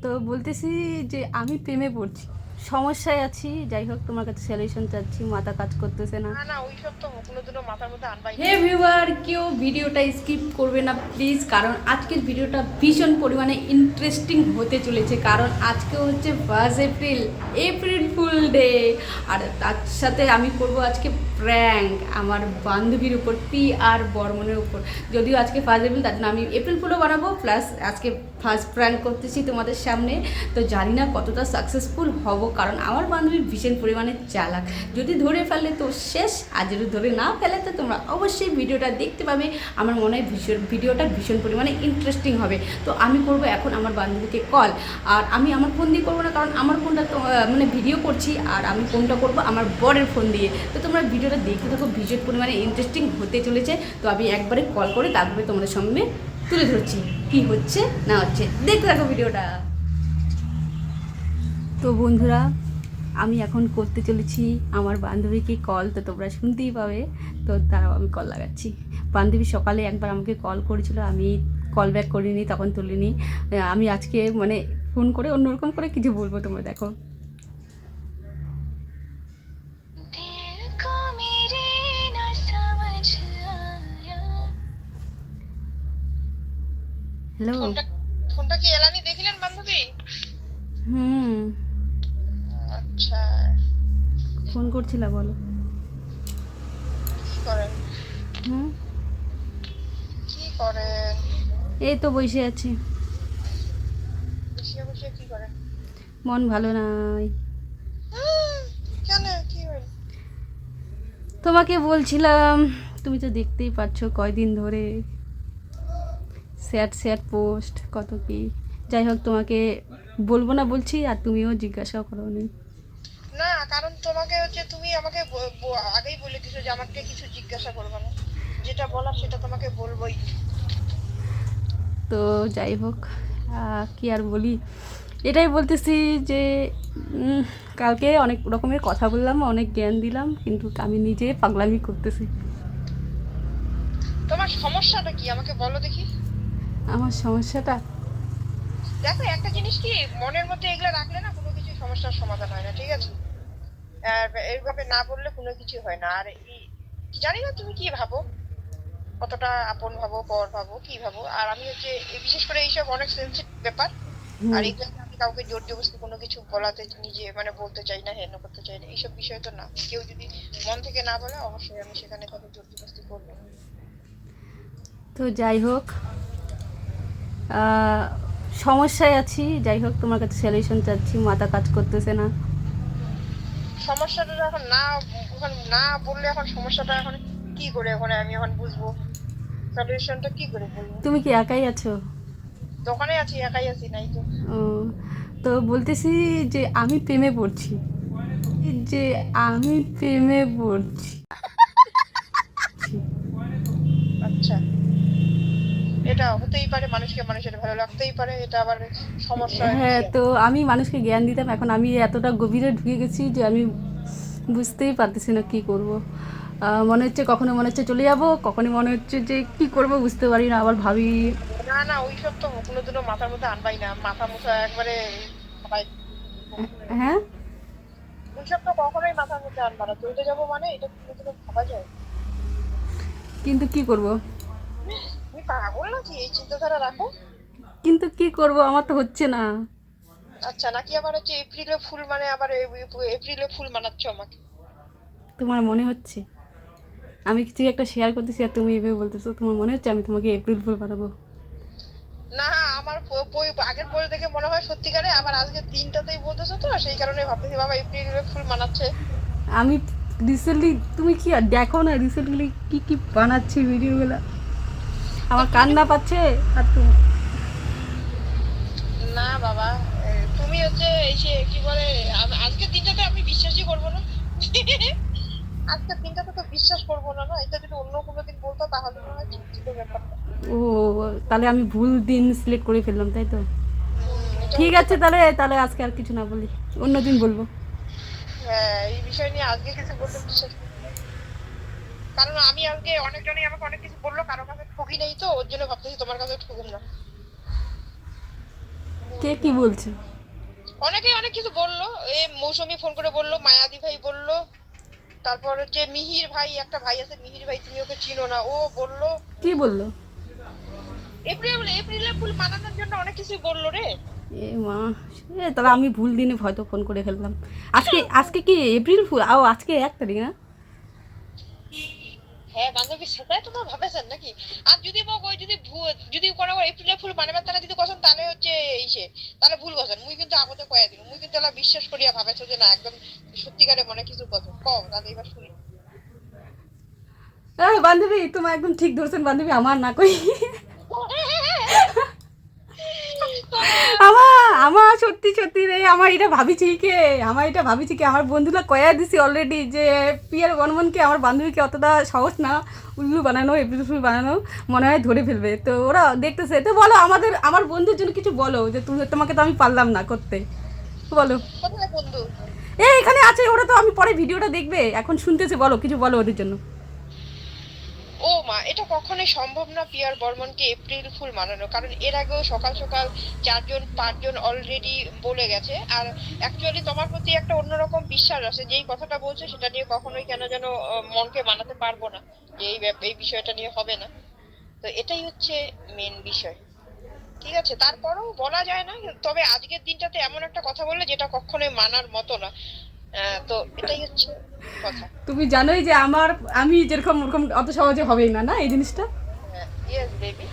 তো বলতেছি যে আমি প্রেমে পড়ছি, সমস্যায় আছি। যাই হোক, তোমার কাছে সলিউশন চাচ্ছি, মাথা কাজ করতেছে না। না না ওইসব তো কোনোদিনও মাথার মধ্যে আনবাই না। হে ভিউয়ার, কেউ ভিডিওটা স্কিপ করবে না প্লিজ, কারণ আজকের ভিডিওটা ভীষণ পরিমাণে ইন্টারেস্টিং হতে চলেছে। কারণ আজকে হচ্ছে 1 এপ্রিল, এপ্রিল ফুল ডে। আর তার সাথে আমি করব আজকে প্র্যাঙ্ক আমার বান্ধবীর উপর, পি আর বর্মনের উপর। যদিও আজকে 1 এপ্রিল, তার জন্য আমি এপ্রিল ফুলও বানাবো, প্লাস আজকে ফার্স্ট প্র্যাঙ্ক করতেছি তোমাদের সামনে। তো জানি না কতটা সাকসেসফুল হব, কারণ আমার বান্ধবী ভীষণ পরিমাণে চালাক। যদি ধরে ফেলে তো শেষ, আর যদি ধরে না ফেলে তো তোমরা অবশ্যই ভিডিওটা দেখতে পাবে। আমার মনে হয় ভিডিওটা ভীষণ পরিমাণে ইন্টারেস্টিং হবে। তো আমি করব এখন আমার বান্ধবীকে কল। আর আমি আমার ফোন দিয়ে করবো না, কারণ আমার ফোনটা তো মানে ভিডিও করছি, আর আমি ফোনটা করব আমার বরের ফোন দিয়ে। তো তোমরা ভিডিওটা দেখতে থাকো, ভীষণ পরিমাণে ইন্টারেস্টিং হতে চলেছে। তো আমি একবারে কল করে তারপরে তোমাদের সামনে তুলে ধরছি কি হচ্ছে না হচ্ছে, দেখতে থাকো ভিডিওটা। তো বন্ধুরা, আমি এখন করতে চলেছি আমার বান্ধবীকে কল, তো তোমরা শুনতেই পাবে। তো তারাও আমি কল লাগাচ্ছি। বান্ধবী সকালে একবার আমাকে কল করেছিল, আমি কল ব্যাক করিনি, তখন তুলিনি। আমি আজকে মানে ফোন করে অন্যরকম করে কিছু বলবো, তোমরা দেখো। হ্যালো। ফোনটা ফোনটা কি এলানি দেখিলেন বান্ধবী? হুম। আচ্ছা। ফোন করছিলা, বলো। কি করেন? হুম। কি করেন? এই তো বসে আছি। বসে বসে কি করেন? মন ভালো নাই। হুম, কেন কি হল? তোমাকে বলছিলাম, তুমি তো দেখতেই পাচ্ছ কয়দিন ধরে স্যাড স্যাড পোস্ট কত কি। যাই হোক, তোমাকে বলবো না বলছি, আর তুমিও জিজ্ঞাসাও করোনি। না, কারণ তোমাকে হচ্ছে তুমি আমাকে আগেই বলে দিছো যে আমাকে কিছু জিজ্ঞাসা করবে না। যেটা বলার সেটা তোমাকে বলবোই। তো যাই হোক, কি আর বলি, এটাই বলতেছি যে উম, কালকে অনেক রকমের কথা বললাম, অনেক জ্ঞান দিলাম, কিন্তু আমি নিজে পাগলামি করতেছি। তোমার সমস্যাটা কি আমাকে বলো দেখি। আমার সমস্যাটা, দেখো, একটা জিনিস কি, মনের মধ্যে এগুলো রাখলে না কোনো কিছু সমস্যার সমাধান হয় না, ঠিক আছে? আর এইভাবে না বললে কোনো কিছু হয় না। আর জানি না তুমি কি ভাবো, কতটা আপন ভাবো, পর ভাবো, কি ভাবো। আর আমি হচ্ছে বিশেষ করে এইসব অনেক সেন্সিটিভ ব্যাপার। আর হুম। এগুলো আমি কাউকে জোর জবরদস্তি কোনো কিছু বলাতে নিজে মানে বলতে চাই না, হেন করতে চাই না, এইসব বিষয় তো না। কেউ যদি মন থেকে না বলে অবশ্যই আমি সেখানে তাকে জোর জবরদস্তি করবো না। তো যাই হোক, আহ, সমস্যায় আছি। যাই হোক, তোমার কাছে সলিউশন চাচ্ছি, মাথা কাজ করতেছে না। সমস্যাটা এখন না, এখন না বললে এখন সমস্যাটা এখন কি করে এখন আমি এখন বুঝবো, সলিউশনটা কি করে বলবো? তুমি কি একাই আছো? দোকানে আছি, একাই আছি, নাই তো। ও, তো বলতেছি যে আমি প্রেমে পড়ছি, যে আমি প্রেমে পড়ছি। আচ্ছা, এটা হতেই পারে, মানুষকে মানুষের ভালো লাগতেই পারে, এটা আবার সমস্যা কি হ্যাঁ, তো আছে? আমি মানুষকে জ্ঞান দিতাম, এখন আমি এতটা গভীরে ঢুকে গেছি যে আমি বুঝতেই পারতেছি না কি করব। মনে হচ্ছে, কখনো মনে হচ্ছে চলে যাব, কখনো মনে হচ্ছে যে কি করব বুঝতে পারি না, আবার ভাবি। না না ওইসব তো কোনোদিনও মাথার মধ্যে আনবাই না, মাথা মুথা একবারে সবাই। হ্যাঁ, ওইসব তো কখনোই মাথার মধ্যে আনবা না, চলতে যাবো মানে এটা কোনোদিনও ভাবা যায়? কিন্তু কি করব, তুমি পাগল নাকি, এই চিন্তাধারা রাখো? কিন্তু কি করব, আমার তো হচ্ছে না। আচ্ছা, নাকি আবার হচ্ছে এপ্রিলে ফুল মানে আবার এপ্রিলে ফুল মানাচ্ছ আমাকে? তোমার মনে হচ্ছে আমি কিছু একটা শেয়ার করতেছি আর তুমি এভাবে বলতেছো, তোমার মনে হচ্ছে আমি তোমাকে এপ্রিল ফুল বানাবো? না, আমার বই আগের বই দেখে মনে হয় সত্যিকারে, আবার আজকে দিনটাতেই বলতেছো তো সেই কারণে ভাবতেছি বাবা এপ্রিলে ফুল মানাচ্ছে। আমি রিসেন্টলি, তুমি কি আর দেখো না রিসেন্টলি কি কি বানাচ্ছি ভিডিওগুলো, তো আমার তুমি কান্না যখন, পাচ্ছে। আর তুমি, না বাবা, তুমি হচ্ছে এই যে কি বলে, আজকের দিনটাতে আমি বিশ্বাসই করবো না। আজকের দিনটাতে তো বিশ্বাস করবো না, না এটা যদি অন্য কোনো দিন বলতো তাহলে মনে হয় ঠিক ছিল ব্যাপারটা। ও, তাহলে আমি ভুল দিন সিলেক্ট করে ফেললাম, তাই তো? এটা ঠিক হতে আছে, পারে। তাহলে তাহলে আজকে আর কিছু না বলি, অন্য দিন বলবো। হ্যাঁ, এই বিষয় নিয়ে আজকে কিছু বললে বিশ্বাস করবো না। কারণ আমি আজকে অনেকজনই আমাকে অনেক কিছু বললো, কারো কাছে ঠকি নেই, তো ওর জন্য ভাবতেছি তোমার কাছে ঠকুন না। কে কি বলছে? অনেকেই অনেক কিছু বললো, এ মৌসুমী ফোন করে বললো, মায়াদি ভাই বললো, তারপর হচ্ছে মিহির ভাই, একটা ভাই আছে মিহির ভাই, তুমি ওকে চিনো না, ও বললো। কি বললো? এপ্রিলে ফুল মানানোর জন্য অনেক কিছুই বললো রে। এ মা, তাহলে আমি ভুল দিনে হয়তো ফোন করে ফেললাম। আজকে আজকে কি এপ্রিল ফুল? আজকে 1 তারিখ না? হ্যাঁ বান্ধবী, সেটাই তোমার ভাবেছেন নাকি? আর যদি মোক ওই যদি যদি কোনো এপ্রিলে ফুল মানবে তারা যদি কছেন, তাহলে হচ্ছে ইসে, তাহলে ভুল কছেন। মুই কিন্তু আগতে কয়া দিন, মুই কিন্তু এলা বিশ্বাস করিয়া ভাবেছো যে না একদম সত্যিকারে মনে কিছু কথা কও, তাহলে এবার শুনি। বান্ধবী, তোমার একদম ঠিক ধরছেন বান্ধবী, আমার না কই। আমার আমার সত্যি সত্যি রে, আমার এটা ভাবিছি কি আমার বন্ধুরা কয়া দিছি অলরেডি যে পিয়ার বর্মনকে, আমার বান্ধবীকে অতটা সহজ না উল্লু বানানো, এপ্রিল ফুল বানানো, মনে হয় ধরে ফেলবে। তো ওরা দেখতেছে, তো বলো আমার বন্ধুর জন্য কিছু বলো, যে তোমাকে তো আমি পারলাম না করতে, বলো। কোথায় বন্ধু? এখানে আছে ওরা, তো আমি পরে ভিডিওটা দেখবে, এখন শুনতেছে, বলো কিছু বলো ওদের জন্য। ও মা, এটা কখনোই সম্ভব না পিয়ার বর্মনকে এপ্রিল ফুল মানানো, কারণ এর আগেও সকাল সকাল 4-5 জন অলরেডি বলে গেছে। আর অ্যাকচুয়ালি তোমার প্রতি একটা অন্যরকম বিশ্বাস আছে, যেই কথাটা বলছে সেটা নিয়ে কখনোই কেন যেন মনকে মানাতে পারবো না যে এই বিষয়টা নিয়ে হবে না। তো এটাই হচ্ছে মেন বিষয়। ঠিক আছে, তারপরেও বলা যায় না, তবে আজকের দিনটাতে এমন একটা কথা বললে যেটা কখনোই মানার মতো না। তো এটাই হচ্ছে কথা। তুমি জানোই যে আমি যেরকম ওরকম অত সহজে হবেই না, না এই জিনিসটা। Yes baby.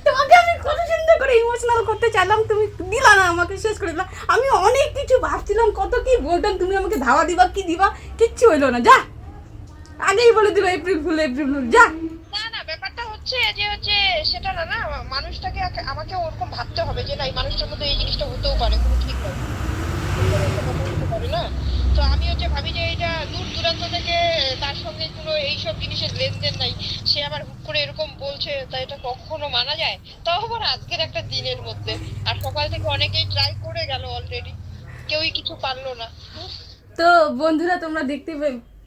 তোমাকে আমি কত সুন্দর করে ইমোশনাল করতে চাইলাম, তুমি দিলা না, আমাকে শেষ করে দিলা। আমি অনেক কিছু ভাবছিলাম, কত কি বলতাম, তুমি আমাকে ধাওয়া দিবা কি দিবা, কিচ্ছু হইলো না, যা আগেই বলে দিল এপ্রিল ফুল, এপ্রিল ফুল, যা। না না, ব্যাপারটা হচ্ছে যে হচ্ছে সেটা না, না মানুষটাকে আমাকে ওরকম ভাবতে হবে যে না এই মানুষটার মধ্যে এই জিনিসটা হতেও পারে, কোনো ঠিক নয়, হতে পারে না। তো আমি হচ্ছে ভাবি যে এটা দূর দূরান্ত থেকে তার সঙ্গে কোনো এইসব জিনিসের লেনদেন নাই, সে আবার হুট করে এরকম বলছে, তা এটা কখনো মানা যায়? তাও আবার আজকের একটা দিনের মধ্যে, আর সকাল থেকে অনেকেই ট্রাই করে গেল অলরেডি, কেউই কিছু পারলো না। তো বন্ধুরা, তোমরা দেখতে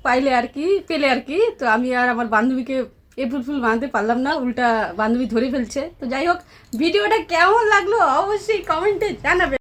পাইলে আর কি, পেলে আর কি। তো আমি আর আমার বান্ধবীকে এপ্রিল ফুল বানাতে পারলাম না, উল্টা বান্ধবী ধরে ফেলছে। তো যাই হোক, ভিডিওটা কেমন লাগলো অবশ্যই কমেন্টে জানাবে।